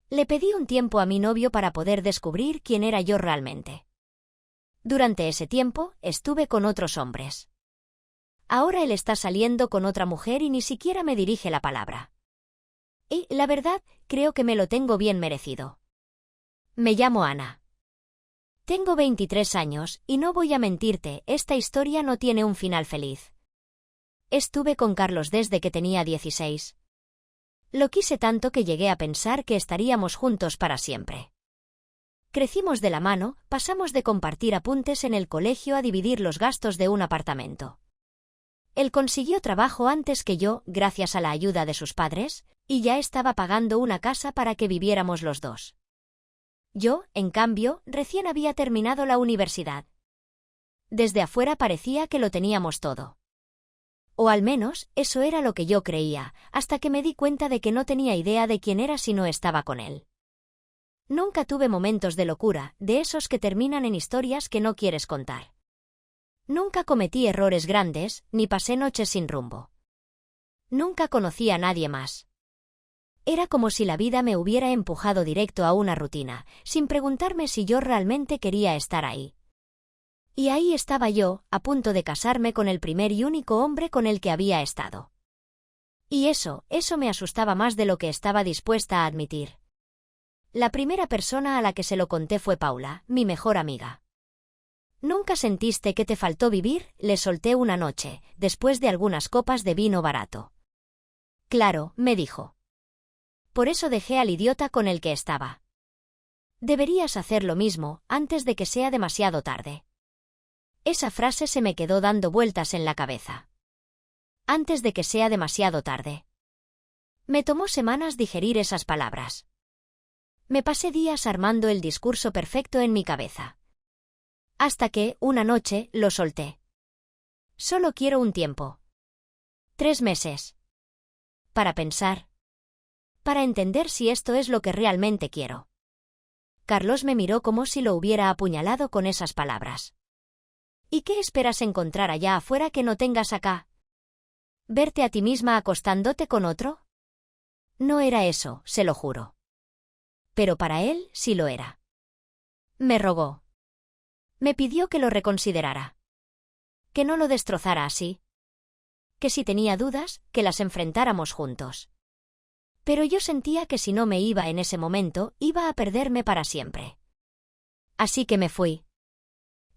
Le pedí un tiempo a mi novio para poder descubrir quién era yo realmente. Durante ese tiempo, estuve con otros hombres. Ahora él está saliendo con otra mujer y ni siquiera me dirige la palabra. Y, la verdad, creo que me lo tengo bien merecido. Me llamo Ana. Tengo 23 años, y no voy a mentirte, esta historia no tiene un final feliz. Estuve con Carlos desde que tenía 16. Lo quise tanto que llegué a pensar que estaríamos juntos para siempre. Crecimos de la mano, pasamos de compartir apuntes en el colegio a dividir los gastos de un apartamento. Él consiguió trabajo antes que yo, gracias a la ayuda de sus padres, y ya estaba pagando una casa para que viviéramos los dos. Yo, en cambio, recién había terminado la universidad. Desde afuera parecía que lo teníamos todo. O al menos, eso era lo que yo creía, hasta que me di cuenta de que no tenía idea de quién era si no estaba con él. Nunca tuve momentos de locura, de esos que terminan en historias que no quieres contar. Nunca cometí errores grandes, ni pasé noches sin rumbo. Nunca conocí a nadie más. Era como si la vida me hubiera empujado directo a una rutina, sin preguntarme si yo realmente quería estar ahí. Y ahí estaba yo, a punto de casarme con el primer y único hombre con el que había estado. Y eso me asustaba más de lo que estaba dispuesta a admitir. La primera persona a la que se lo conté fue Paula, mi mejor amiga. ¿Nunca sentiste que te faltó vivir?, le solté una noche, después de algunas copas de vino barato. Claro, me dijo. Por eso dejé al idiota con el que estaba. Deberías hacer lo mismo, antes de que sea demasiado tarde. Esa frase se me quedó dando vueltas en la cabeza. Antes de que sea demasiado tarde. Me tomó semanas digerir esas palabras. Me pasé días armando el discurso perfecto en mi cabeza. Hasta que, una noche, lo solté. Solo quiero un tiempo. 3 meses. Para pensar. Para entender si esto es lo que realmente quiero. Carlos me miró como si lo hubiera apuñalado con esas palabras. ¿Y qué esperas encontrar allá afuera que no tengas acá? ¿Verte a ti misma acostándote con otro? No era eso, se lo juro. Pero para él sí lo era. Me rogó. Me pidió que lo reconsiderara. Que no lo destrozara así. Que si tenía dudas, que las enfrentáramos juntos. Pero yo sentía que si no me iba en ese momento, iba a perderme para siempre. Así que me fui.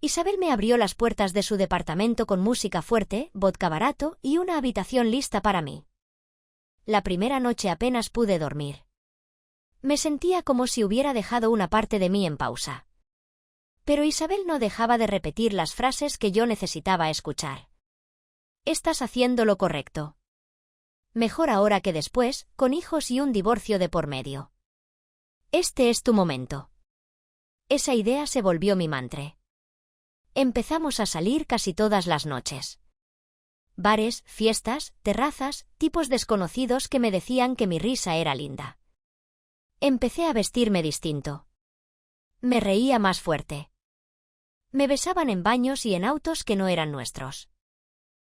Isabel me abrió las puertas de su departamento con música fuerte, vodka barato y una habitación lista para mí. La primera noche apenas pude dormir. Me sentía como si hubiera dejado una parte de mí en pausa. Pero Isabel no dejaba de repetir las frases que yo necesitaba escuchar. Estás haciendo lo correcto. Mejor ahora que después, con hijos y un divorcio de por medio. Este es tu momento. Esa idea se volvió mi mantra. Empezamos a salir casi todas las noches. Bares, fiestas, terrazas, tipos desconocidos que me decían que mi risa era linda. Empecé a vestirme distinto. Me reía más fuerte. Me besaban en baños y en autos que no eran nuestros.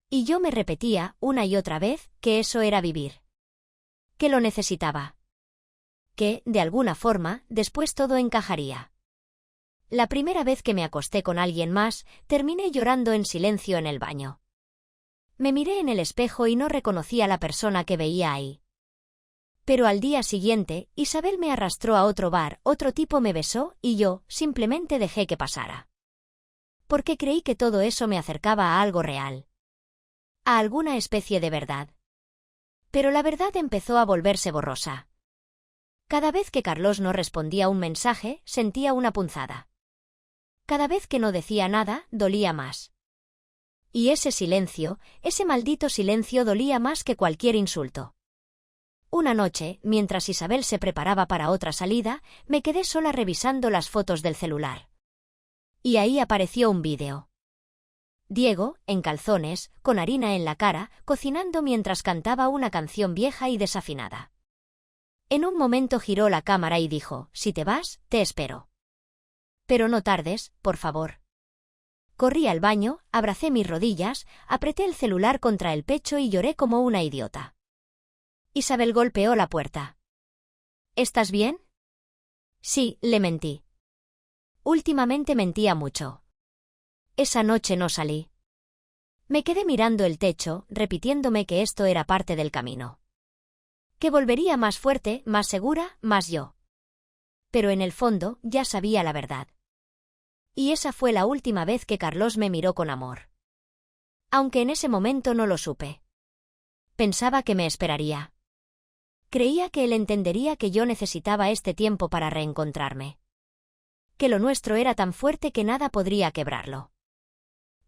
Y yo me repetía, una y otra vez, que eso era vivir. Que lo necesitaba. Que, de alguna forma, después todo encajaría. La primera vez que me acosté con alguien más, terminé llorando en silencio en el baño. Me miré en el espejo y no reconocí a la persona que veía ahí. Pero al día siguiente, Isabel me arrastró a otro bar, otro tipo me besó, y yo, simplemente dejé que pasara. Porque creí que todo eso me acercaba a algo real. A alguna especie de verdad. Pero la verdad empezó a volverse borrosa. Cada vez que Carlos no respondía un mensaje, sentía una punzada. Cada vez que no decía nada, dolía más. Y ese silencio, ese maldito silencio dolía más que cualquier insulto. Una noche, mientras Isabel se preparaba para otra salida, me quedé sola revisando las fotos del celular. Y ahí apareció un vídeo. Diego, en calzones, con harina en la cara, cocinando mientras cantaba una canción vieja y desafinada. En un momento giró la cámara y dijo, «Si te vas, te espero. Pero no tardes, por favor». Corrí al baño, abracé mis rodillas, apreté el celular contra el pecho y lloré como una idiota. Isabel golpeó la puerta. «¿Estás bien?», Sí, le mentí. Últimamente mentía mucho. Esa noche no salí. Me quedé mirando el techo, repitiéndome que esto era parte del camino. Que volvería más fuerte, más segura, más yo. Pero en el fondo, ya sabía la verdad. Y esa fue la última vez que Carlos me miró con amor. Aunque en ese momento no lo supe. Pensaba que me esperaría. Creía que él entendería que yo necesitaba este tiempo para reencontrarme. Que lo nuestro era tan fuerte que nada podría quebrarlo.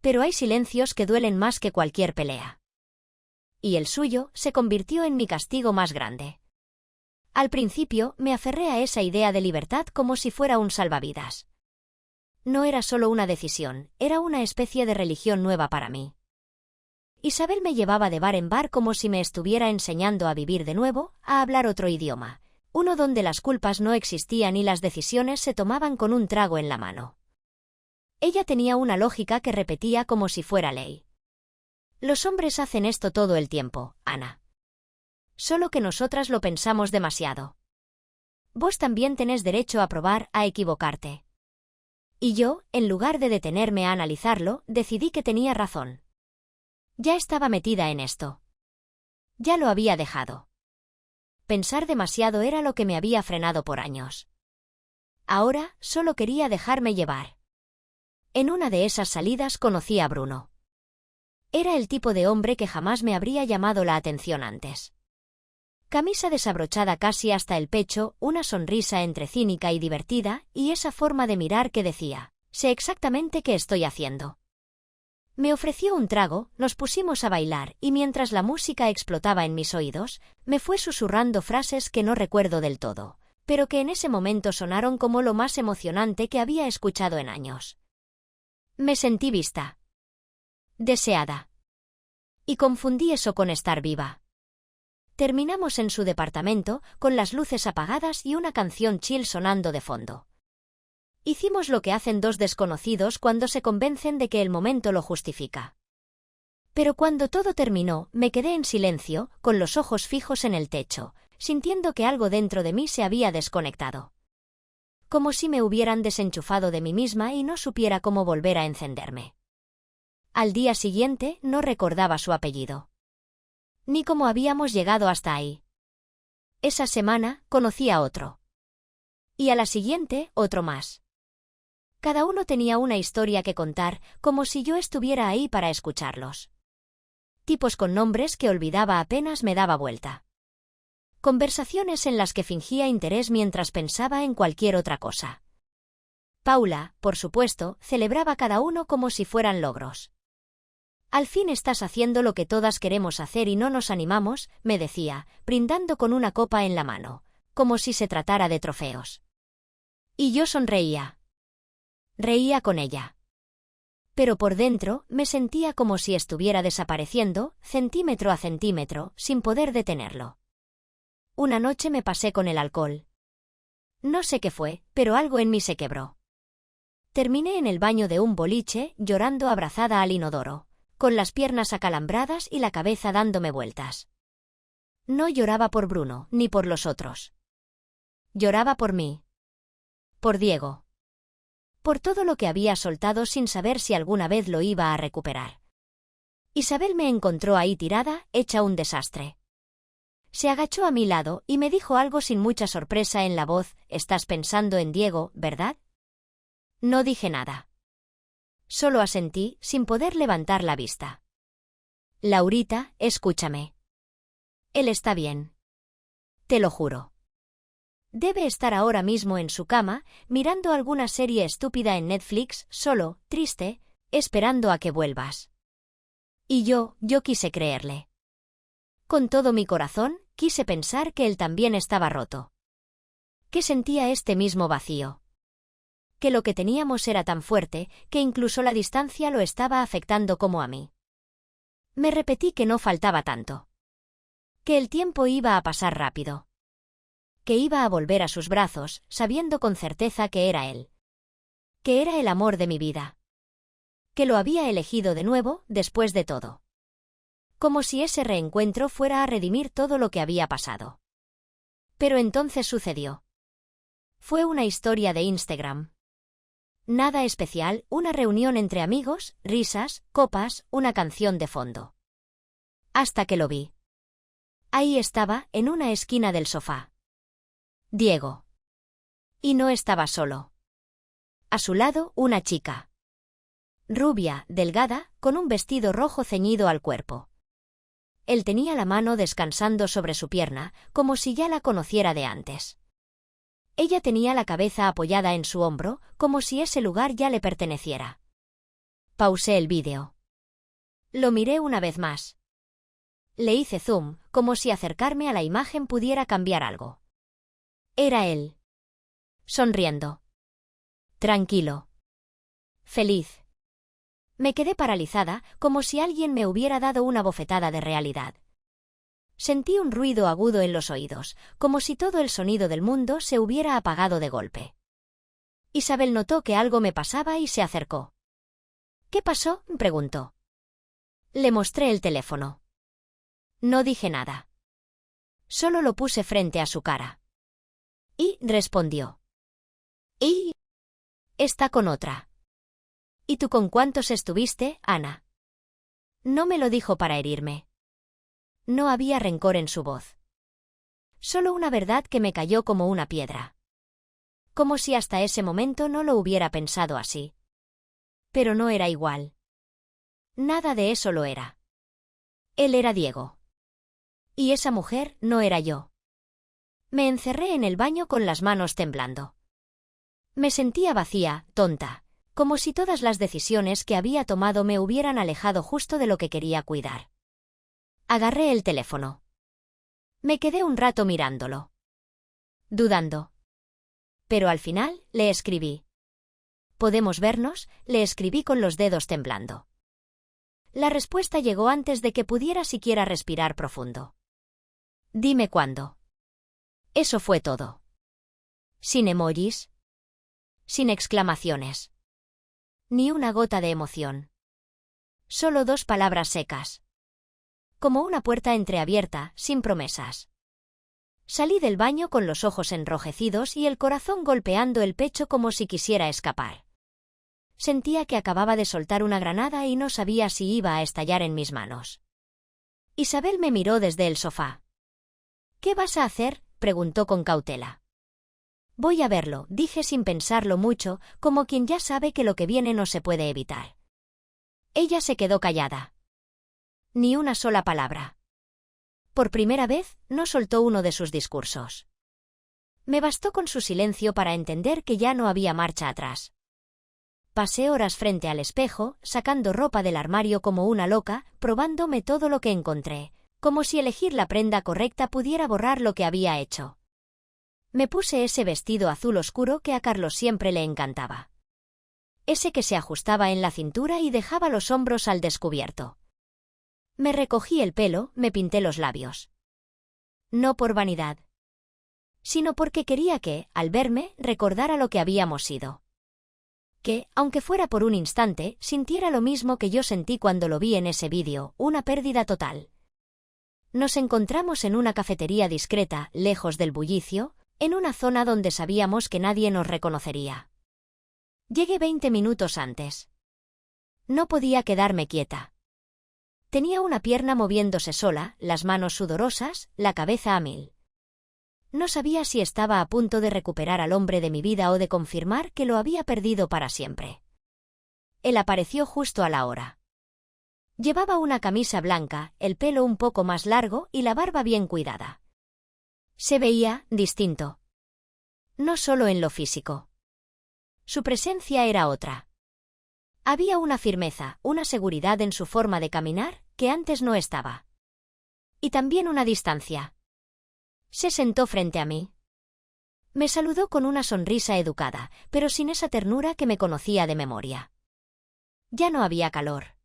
Pero hay silencios que duelen más que cualquier pelea. Y el suyo se convirtió en mi castigo más grande. Al principio me aferré a esa idea de libertad como si fuera un salvavidas. No era solo una decisión, era una especie de religión nueva para mí. Isabel me llevaba de bar en bar como si me estuviera enseñando a vivir de nuevo, a hablar otro idioma, uno donde las culpas no existían y las decisiones se tomaban con un trago en la mano. Ella tenía una lógica que repetía como si fuera ley. Los hombres hacen esto todo el tiempo, Ana. Solo que nosotras lo pensamos demasiado. Vos también tenés derecho a probar, a equivocarte. Y yo, en lugar de detenerme a analizarlo, decidí que tenía razón. Ya estaba metida en esto. Ya lo había dejado. Pensar demasiado era lo que me había frenado por años. Ahora, solo quería dejarme llevar. En una de esas salidas conocí a Bruno. Era el tipo de hombre que jamás me habría llamado la atención antes. Camisa desabrochada casi hasta el pecho, una sonrisa entre cínica y divertida, y esa forma de mirar que decía, sé exactamente qué estoy haciendo. Me ofreció un trago, nos pusimos a bailar, y mientras la música explotaba en mis oídos, me fue susurrando frases que no recuerdo del todo, pero que en ese momento sonaron como lo más emocionante que había escuchado en años. Me sentí vista. Deseada. Y confundí eso con estar viva. Terminamos en su departamento, con las luces apagadas y una canción chill sonando de fondo. Hicimos lo que hacen dos desconocidos cuando se convencen de que el momento lo justifica. Pero cuando todo terminó, me quedé en silencio, con los ojos fijos en el techo, sintiendo que algo dentro de mí se había desconectado. Como si me hubieran desenchufado de mí misma y no supiera cómo volver a encenderme. Al día siguiente no recordaba su apellido. Ni cómo habíamos llegado hasta ahí. Esa semana conocí a otro. Y a la siguiente, otro más. Cada uno tenía una historia que contar, como si yo estuviera ahí para escucharlos. Tipos con nombres que olvidaba apenas me daba vuelta. Conversaciones en las que fingía interés mientras pensaba en cualquier otra cosa. Paula, por supuesto, celebraba cada uno como si fueran logros. Al fin estás haciendo lo que todas queremos hacer y no nos animamos, me decía, brindando con una copa en la mano, como si se tratara de trofeos. Y yo sonreía. Reía con ella. Pero por dentro me sentía como si estuviera desapareciendo, centímetro a centímetro, sin poder detenerlo. Una noche me pasé con el alcohol. No sé qué fue, pero algo en mí se quebró. Terminé en el baño de un boliche, llorando abrazada al inodoro, con las piernas acalambradas y la cabeza dándome vueltas. No lloraba por Bruno, ni por los otros. Lloraba por mí. Por Diego. Por todo lo que había soltado sin saber si alguna vez lo iba a recuperar. Isabel me encontró ahí tirada, hecha un desastre. Se agachó a mi lado y me dijo algo sin mucha sorpresa en la voz, «Estás pensando en Diego, ¿verdad?» No dije nada. Solo asentí, sin poder levantar la vista. Laurita, escúchame. Él está bien. Te lo juro. Debe estar ahora mismo en su cama, mirando alguna serie estúpida en Netflix, solo, triste, esperando a que vuelvas. Y yo quise creerle. Con todo mi corazón, quise pensar que él también estaba roto. Que sentía este mismo vacío. Que lo que teníamos era tan fuerte, que incluso la distancia lo estaba afectando como a mí. Me repetí que no faltaba tanto. Que el tiempo iba a pasar rápido. Que iba a volver a sus brazos, sabiendo con certeza que era él. Que era el amor de mi vida. Que lo había elegido de nuevo, después de todo. Como si ese reencuentro fuera a redimir todo lo que había pasado. Pero entonces sucedió. Fue una historia de Instagram. Nada especial, una reunión entre amigos, risas, copas, una canción de fondo. Hasta que lo vi. Ahí estaba, en una esquina del sofá. Diego. Y no estaba solo. A su lado, una chica. Rubia, delgada, con un vestido rojo ceñido al cuerpo. Él tenía la mano descansando sobre su pierna, como si ya la conociera de antes. Ella tenía la cabeza apoyada en su hombro, como si ese lugar ya le perteneciera. Pausé el vídeo. Lo miré una vez más. Le hice zoom, como si acercarme a la imagen pudiera cambiar algo. Era él. Sonriendo. Tranquilo. Feliz. Me quedé paralizada, como si alguien me hubiera dado una bofetada de realidad. Sentí un ruido agudo en los oídos, como si todo el sonido del mundo se hubiera apagado de golpe. Isabel notó que algo me pasaba y se acercó. ¿Qué pasó?, preguntó. Le mostré el teléfono. No dije nada. Solo lo puse frente a su cara. Y respondió. ¿Y? Está con otra. ¿Y tú con cuántos estuviste, Ana? No me lo dijo para herirme. No había rencor en su voz. Solo una verdad que me cayó como una piedra. Como si hasta ese momento no lo hubiera pensado así. Pero no era igual. Nada de eso lo era. Él era Diego. Y esa mujer no era yo. Me encerré en el baño con las manos temblando. Me sentía vacía, tonta, como si todas las decisiones que había tomado me hubieran alejado justo de lo que quería cuidar. Agarré el teléfono. Me quedé un rato mirándolo. Dudando. Pero al final, le escribí. ¿Podemos vernos?, le escribí con los dedos temblando. La respuesta llegó antes de que pudiera siquiera respirar profundo. Dime cuándo. Eso fue todo. Sin emojis. Sin exclamaciones. Ni una gota de emoción. Solo 2 palabras secas. Como una puerta entreabierta, sin promesas. Salí del baño con los ojos enrojecidos y el corazón golpeando el pecho como si quisiera escapar. Sentía que acababa de soltar una granada y no sabía si iba a estallar en mis manos. Isabel me miró desde el sofá. ¿Qué vas a hacer?, preguntó con cautela. Voy a verlo, dije sin pensarlo mucho, como quien ya sabe que lo que viene no se puede evitar. Ella se quedó callada. Ni una sola palabra. Por primera vez, no soltó uno de sus discursos. Me bastó con su silencio para entender que ya no había marcha atrás. Pasé horas frente al espejo, sacando ropa del armario como una loca, probándome todo lo que encontré, como si elegir la prenda correcta pudiera borrar lo que había hecho. Me puse ese vestido azul oscuro que a Carlos siempre le encantaba. Ese que se ajustaba en la cintura y dejaba los hombros al descubierto. Me recogí el pelo, me pinté los labios. No por vanidad, sino porque quería que, al verme, recordara lo que habíamos sido. Que, aunque fuera por un instante, sintiera lo mismo que yo sentí cuando lo vi en ese vídeo, una pérdida total. Nos encontramos en una cafetería discreta, lejos del bullicio, en una zona donde sabíamos que nadie nos reconocería. Llegué 20 minutos antes. No podía quedarme quieta. Tenía una pierna moviéndose sola, las manos sudorosas, la cabeza a mil. No sabía si estaba a punto de recuperar al hombre de mi vida o de confirmar que lo había perdido para siempre. Él apareció justo a la hora. Llevaba una camisa blanca, el pelo un poco más largo y la barba bien cuidada. Se veía distinto. No solo en lo físico. Su presencia era otra. Había una firmeza, una seguridad en su forma de caminar, que antes no estaba. Y también una distancia. Se sentó frente a mí. Me saludó con una sonrisa educada, pero sin esa ternura que me conocía de memoria. Ya no había calor.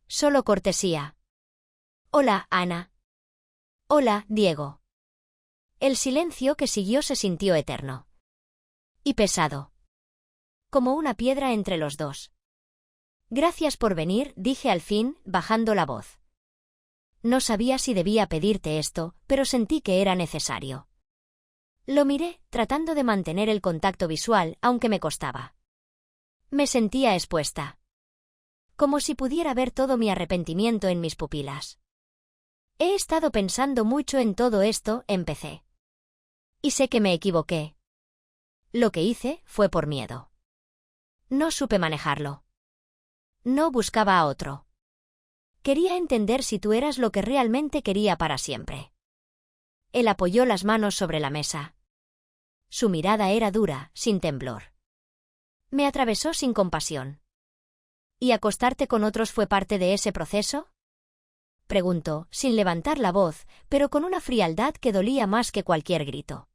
Solo cortesía. Hola, Ana. Hola, Diego. El silencio que siguió se sintió eterno. Y pesado. Como una piedra entre los dos. Gracias por venir, dije al fin, bajando la voz. No sabía si debía pedirte esto, pero sentí que era necesario. Lo miré, tratando de mantener el contacto visual, aunque me costaba. Me sentía expuesta. Como si pudiera ver todo mi arrepentimiento en mis pupilas. He estado pensando mucho en todo esto, empecé. Y sé que me equivoqué. Lo que hice fue por miedo. No supe manejarlo. No buscaba a otro. Quería entender si tú eras lo que realmente quería para siempre. Él apoyó las manos sobre la mesa. Su mirada era dura, sin temblor. Me atravesó sin compasión. ¿Y acostarte con otros fue parte de ese proceso? Preguntó, sin levantar la voz, pero con una frialdad que dolía más que cualquier grito.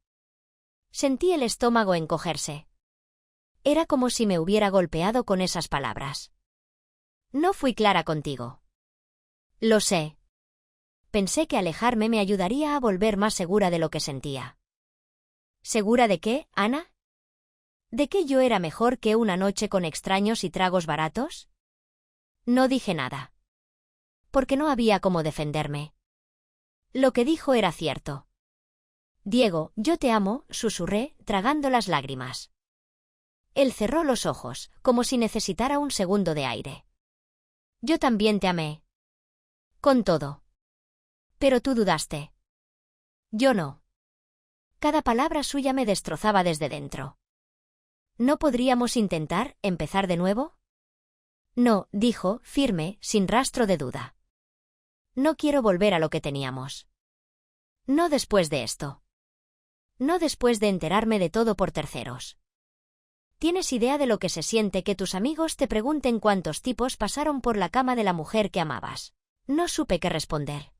Sentí el estómago encogerse. Era como si me hubiera golpeado con esas palabras. No fui clara contigo. Lo sé. Pensé que alejarme me ayudaría a volver más segura de lo que sentía. ¿Segura de qué, Ana? ¿De que yo era mejor que una noche con extraños y tragos baratos? No dije nada. Porque no había cómo defenderme. Lo que dijo era cierto. Diego, yo te amo, susurré, tragando las lágrimas. Él cerró los ojos, como si necesitara un segundo de aire. Yo también te amé. Con todo. Pero tú dudaste. Yo no. Cada palabra suya me destrozaba desde dentro. ¿No podríamos intentar empezar de nuevo? No, dijo, firme, sin rastro de duda. No quiero volver a lo que teníamos. No después de esto. No después de enterarme de todo por terceros. ¿Tienes idea de lo que se siente que tus amigos te pregunten cuántos tipos pasaron por la cama de la mujer que amabas? No supe qué responder.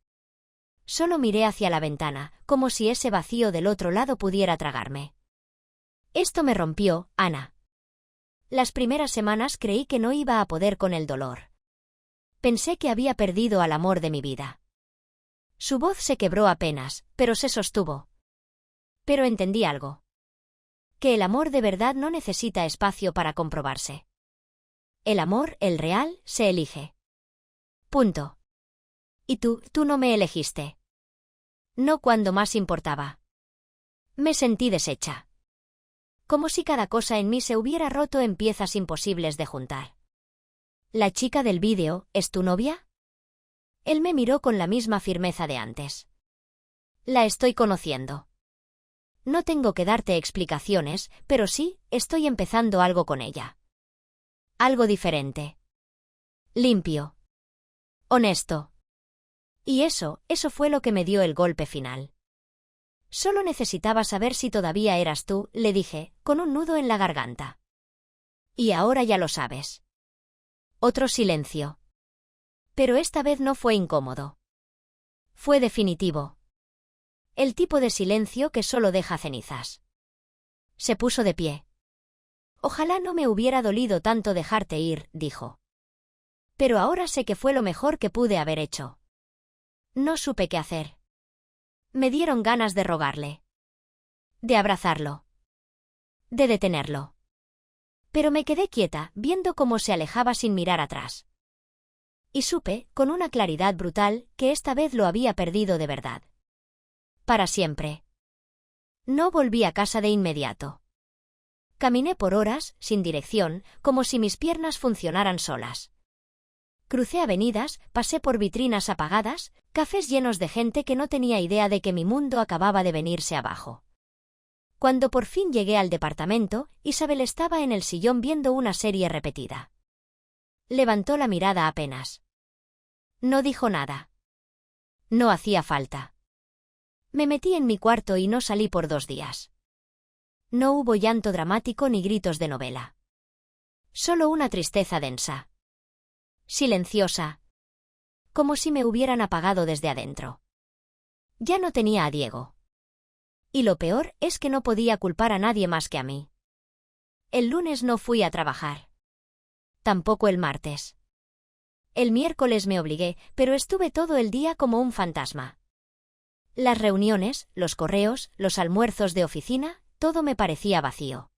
Solo miré hacia la ventana, como si ese vacío del otro lado pudiera tragarme. Esto me rompió, Ana. Las primeras semanas creí que no iba a poder con el dolor. Pensé que había perdido al amor de mi vida. Su voz se quebró apenas, pero se sostuvo. Pero entendí algo. Que el amor de verdad no necesita espacio para comprobarse. El amor, el real, se elige. Punto. Y tú no me elegiste. No cuando más importaba. Me sentí deshecha. Como si cada cosa en mí se hubiera roto en piezas imposibles de juntar. ¿La chica del vídeo es tu novia? Él me miró con la misma firmeza de antes. La estoy conociendo. No tengo que darte explicaciones, pero sí, estoy empezando algo con ella. Algo diferente. Limpio. Honesto. Y eso fue lo que me dio el golpe final. Solo necesitaba saber si todavía eras tú, le dije, con un nudo en la garganta. Y ahora ya lo sabes. Otro silencio. Pero esta vez no fue incómodo. Fue definitivo. El tipo de silencio que solo deja cenizas. Se puso de pie. Ojalá no me hubiera dolido tanto dejarte ir, dijo. Pero ahora sé que fue lo mejor que pude haber hecho. No supe qué hacer. Me dieron ganas de rogarle. De abrazarlo. De detenerlo. Pero me quedé quieta, viendo cómo se alejaba sin mirar atrás. Y supe, con una claridad brutal, que esta vez lo había perdido de verdad. Para siempre. No volví a casa de inmediato. Caminé por horas, sin dirección, como si mis piernas funcionaran solas. Crucé avenidas, pasé por vitrinas apagadas, cafés llenos de gente que no tenía idea de que mi mundo acababa de venirse abajo. Cuando por fin llegué al departamento, Isabel estaba en el sillón viendo una serie repetida. Levantó la mirada apenas. No dijo nada. No hacía falta. Me metí en mi cuarto y no salí por 2 días. No hubo llanto dramático ni gritos de novela. Solo una tristeza densa. Silenciosa. Como si me hubieran apagado desde adentro. Ya no tenía a Diego. Y lo peor es que no podía culpar a nadie más que a mí. El lunes no fui a trabajar. Tampoco el martes. El miércoles me obligué, pero estuve todo el día como un fantasma. Las reuniones, los correos, los almuerzos de oficina, todo me parecía vacío.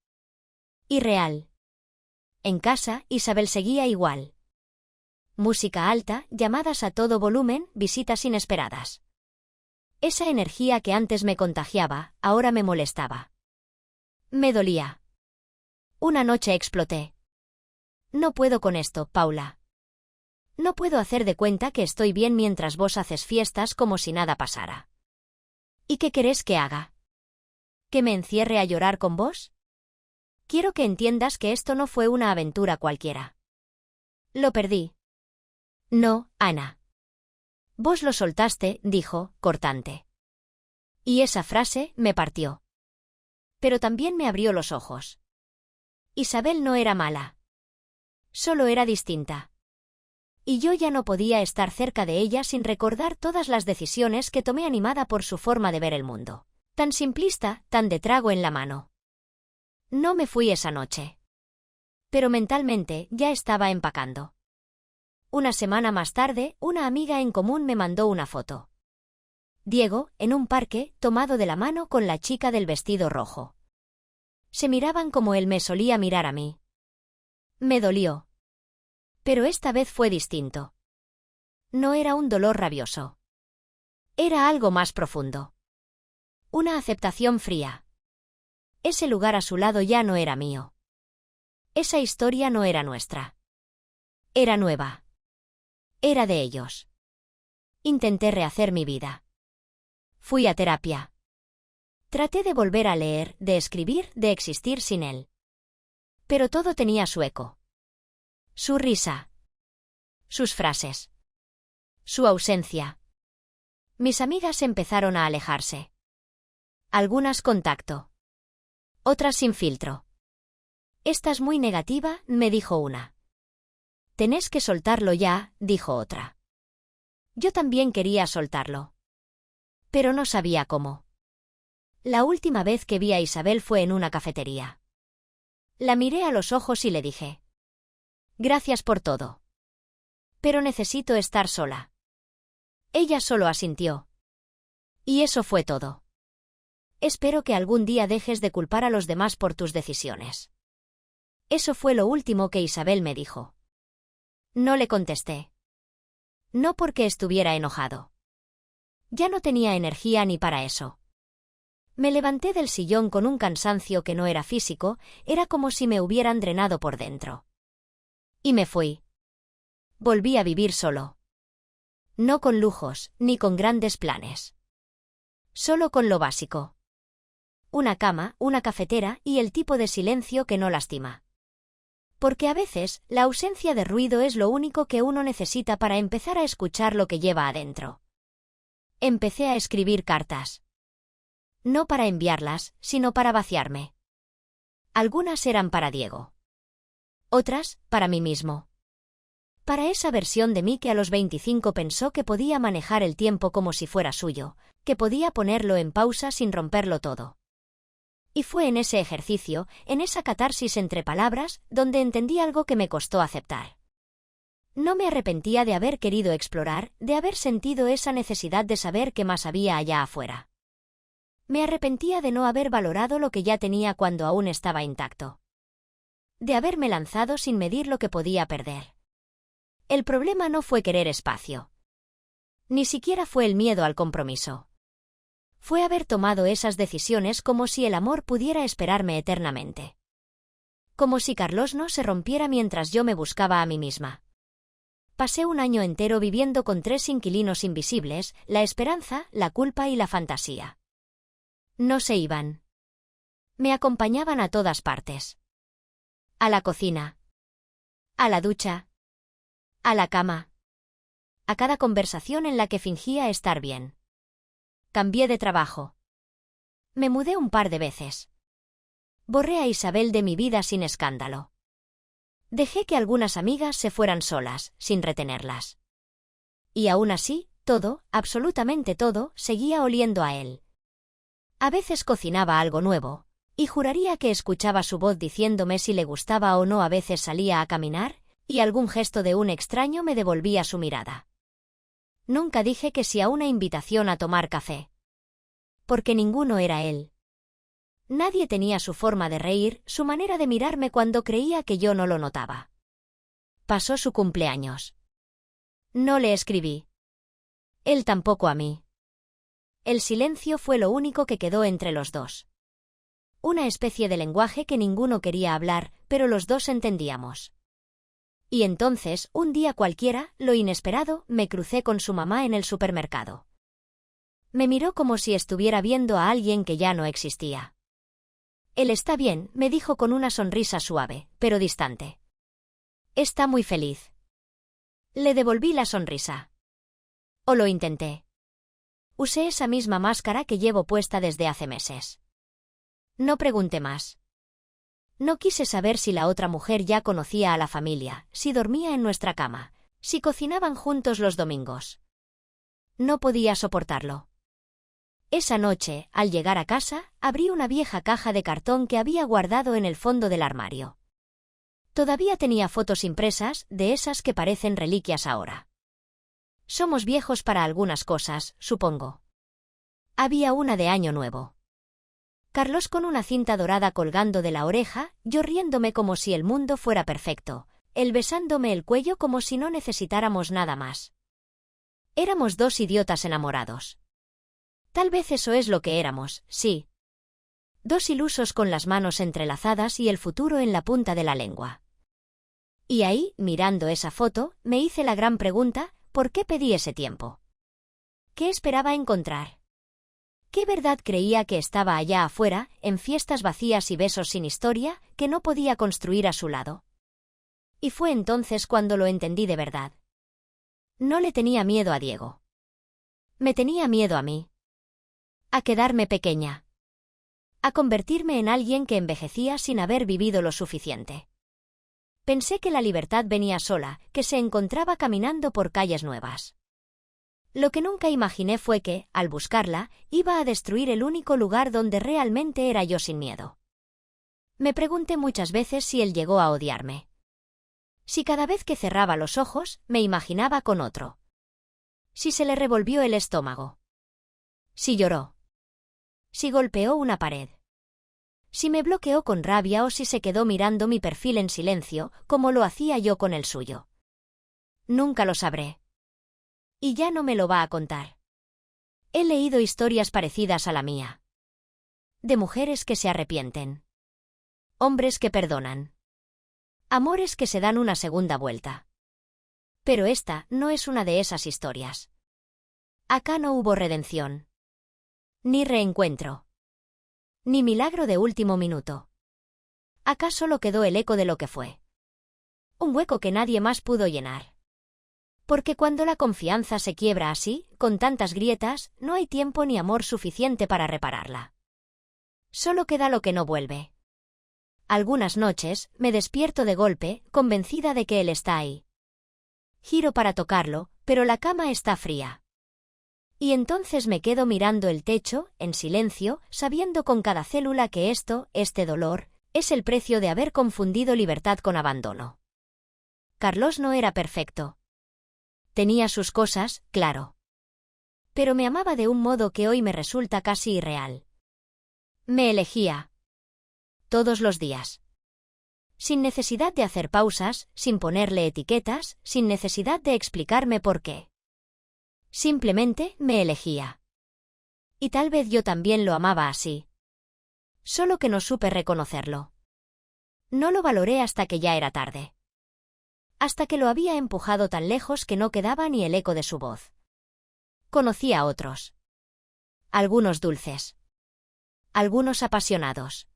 Irreal. En casa, Isabel seguía igual. Música alta, llamadas a todo volumen, visitas inesperadas. Esa energía que antes me contagiaba, ahora me molestaba. Me dolía. Una noche exploté. No puedo con esto, Paula. No puedo hacer de cuenta que estoy bien mientras vos haces fiestas como si nada pasara. ¿Y qué querés que haga? ¿Que me encierre a llorar con vos? Quiero que entiendas que esto no fue una aventura cualquiera. Lo perdí. No, Ana. Vos lo soltaste, dijo, cortante. Y esa frase me partió. Pero también me abrió los ojos. Isabel no era mala. Solo era distinta. Y yo ya no podía estar cerca de ella sin recordar todas las decisiones que tomé animada por su forma de ver el mundo. Tan simplista, tan de trago en la mano. No me fui esa noche. Pero mentalmente ya estaba empacando. Una semana más tarde, una amiga en común me mandó una foto. Diego, en un parque, tomado de la mano con la chica del vestido rojo. Se miraban como él me solía mirar a mí. Me dolió. Pero esta vez fue distinto. No era un dolor rabioso. Era algo más profundo. Una aceptación fría. Ese lugar a su lado ya no era mío. Esa historia no era nuestra. Era nueva. Era de ellos. Intenté rehacer mi vida. Fui a terapia. Traté de volver a leer, de escribir, de existir sin él. Pero todo tenía su eco. Su risa. Sus frases. Su ausencia. Mis amigas empezaron a alejarse. Algunas contacto. Otras sin filtro. Estás muy negativa, me dijo una. Tenés que soltarlo ya, dijo otra. Yo también quería soltarlo. Pero no sabía cómo. La última vez que vi a Isabel fue en una cafetería. La miré a los ojos y le dije: gracias por todo. Pero necesito estar sola. Ella solo asintió. Y eso fue todo. Espero que algún día dejes de culpar a los demás por tus decisiones. Eso fue lo último que Isabel me dijo. No le contesté. No porque estuviera enojado. Ya no tenía energía ni para eso. Me levanté del sillón con un cansancio que no era físico, era como si me hubieran drenado por dentro. Y me fui. Volví a vivir solo. No con lujos, ni con grandes planes. Solo con lo básico. Una cama, una cafetera y el tipo de silencio que no lastima. Porque a veces, la ausencia de ruido es lo único que uno necesita para empezar a escuchar lo que lleva adentro. Empecé a escribir cartas. No para enviarlas, sino para vaciarme. Algunas eran para Diego. Otras, para mí mismo. Para esa versión de mí que a los 25 pensó que podía manejar el tiempo como si fuera suyo, que podía ponerlo en pausa sin romperlo todo. Y fue en ese ejercicio, en esa catarsis entre palabras, donde entendí algo que me costó aceptar. No me arrepentía de haber querido explorar, de haber sentido esa necesidad de saber qué más había allá afuera. Me arrepentía de no haber valorado lo que ya tenía cuando aún estaba intacto. De haberme lanzado sin medir lo que podía perder. El problema no fue querer espacio. Ni siquiera fue el miedo al compromiso. Fue haber tomado esas decisiones como si el amor pudiera esperarme eternamente. Como si Carlos no se rompiera mientras yo me buscaba a mí misma. Pasé un año entero viviendo con 3 inquilinos invisibles, la esperanza, la culpa y la fantasía. No se iban. Me acompañaban a todas partes. A la cocina. A la ducha. A la cama. A cada conversación en la que fingía estar bien. Cambié de trabajo. Me mudé un par de veces. Borré a Isabel de mi vida sin escándalo. Dejé que algunas amigas se fueran solas, sin retenerlas. Y aún así, todo, absolutamente todo, seguía oliendo a él. A veces cocinaba algo nuevo, y juraría que escuchaba su voz diciéndome si le gustaba o no. A veces salía a caminar, y algún gesto de un extraño me devolvía su mirada. Nunca dije que sí a una invitación a tomar café. Porque ninguno era él. Nadie tenía su forma de reír, su manera de mirarme cuando creía que yo no lo notaba. Pasó su cumpleaños. No le escribí. Él tampoco a mí. El silencio fue lo único que quedó entre los dos. Una especie de lenguaje que ninguno quería hablar, pero los dos entendíamos. Y entonces, un día cualquiera, lo inesperado, me crucé con su mamá en el supermercado. Me miró como si estuviera viendo a alguien que ya no existía. Él está bien, me dijo con una sonrisa suave, pero distante. Está muy feliz. Le devolví la sonrisa. O lo intenté. Usé esa misma máscara que llevo puesta desde hace meses. No pregunté más. No quise saber si la otra mujer ya conocía a la familia, si dormía en nuestra cama, si cocinaban juntos los domingos. No podía soportarlo. Esa noche, al llegar a casa, abrí una vieja caja de cartón que había guardado en el fondo del armario. Todavía tenía fotos impresas, de esas que parecen reliquias ahora. Somos viejos para algunas cosas, supongo. Había una de Año Nuevo. Carlos con una cinta dorada colgando de la oreja, yo riéndome como si el mundo fuera perfecto, él besándome el cuello como si no necesitáramos nada más. Éramos dos idiotas enamorados. Tal vez eso es lo que éramos, sí. Dos ilusos con las manos entrelazadas y el futuro en la punta de la lengua. Y ahí, mirando esa foto, me hice la gran pregunta, ¿por qué pedí ese tiempo? ¿Qué esperaba encontrar? ¿Qué verdad creía que estaba allá afuera, en fiestas vacías y besos sin historia, que no podía construir a su lado? Y fue entonces cuando lo entendí de verdad. No le tenía miedo a Diego. Me tenía miedo a mí. A quedarme pequeña. A convertirme en alguien que envejecía sin haber vivido lo suficiente. Pensé que la libertad venía sola, que se encontraba caminando por calles nuevas. Lo que nunca imaginé fue que, al buscarla, iba a destruir el único lugar donde realmente era yo sin miedo. Me pregunté muchas veces si él llegó a odiarme. Si cada vez que cerraba los ojos, me imaginaba con otro. Si se le revolvió el estómago. Si lloró. Si golpeó una pared. Si me bloqueó con rabia o si se quedó mirando mi perfil en silencio, como lo hacía yo con el suyo. Nunca lo sabré. Y ya no me lo va a contar. He leído historias parecidas a la mía. De mujeres que se arrepienten. Hombres que perdonan. Amores que se dan una segunda vuelta. Pero esta no es una de esas historias. Acá no hubo redención. Ni reencuentro. Ni milagro de último minuto. Acá solo quedó el eco de lo que fue. Un hueco que nadie más pudo llenar. Porque cuando la confianza se quiebra así, con tantas grietas, no hay tiempo ni amor suficiente para repararla. Solo queda lo que no vuelve. Algunas noches, me despierto de golpe, convencida de que él está ahí. Giro para tocarlo, pero la cama está fría. Y entonces me quedo mirando el techo, en silencio, sabiendo con cada célula que este dolor, es el precio de haber confundido libertad con abandono. Carlos no era perfecto. Tenía sus cosas, claro. Pero me amaba de un modo que hoy me resulta casi irreal. Me elegía. Todos los días. Sin necesidad de hacer pausas, sin ponerle etiquetas, sin necesidad de explicarme por qué. Simplemente me elegía. Y tal vez yo también lo amaba así. Solo que no supe reconocerlo. No lo valoré hasta que ya era tarde. Hasta que lo había empujado tan lejos que no quedaba ni el eco de su voz. Conocí a otros. Algunos dulces. Algunos apasionados.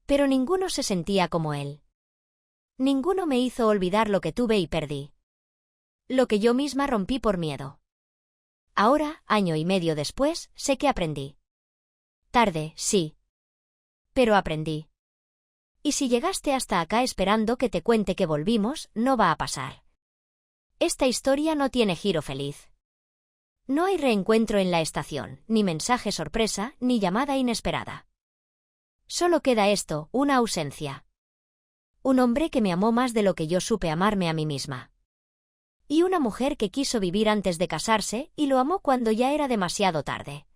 Pero ninguno se sentía como él. Ninguno me hizo olvidar lo que tuve y perdí. Lo que yo misma rompí por miedo. Ahora, año y medio después, sé que aprendí. Tarde, sí. Pero aprendí. Y si llegaste hasta acá esperando que te cuente que volvimos, no va a pasar. Esta historia no tiene giro feliz. No hay reencuentro en la estación, ni mensaje sorpresa, ni llamada inesperada. Solo queda esto, una ausencia. Un hombre que me amó más de lo que yo supe amarme a mí misma. Y una mujer que quiso vivir antes de casarse y lo amó cuando ya era demasiado tarde.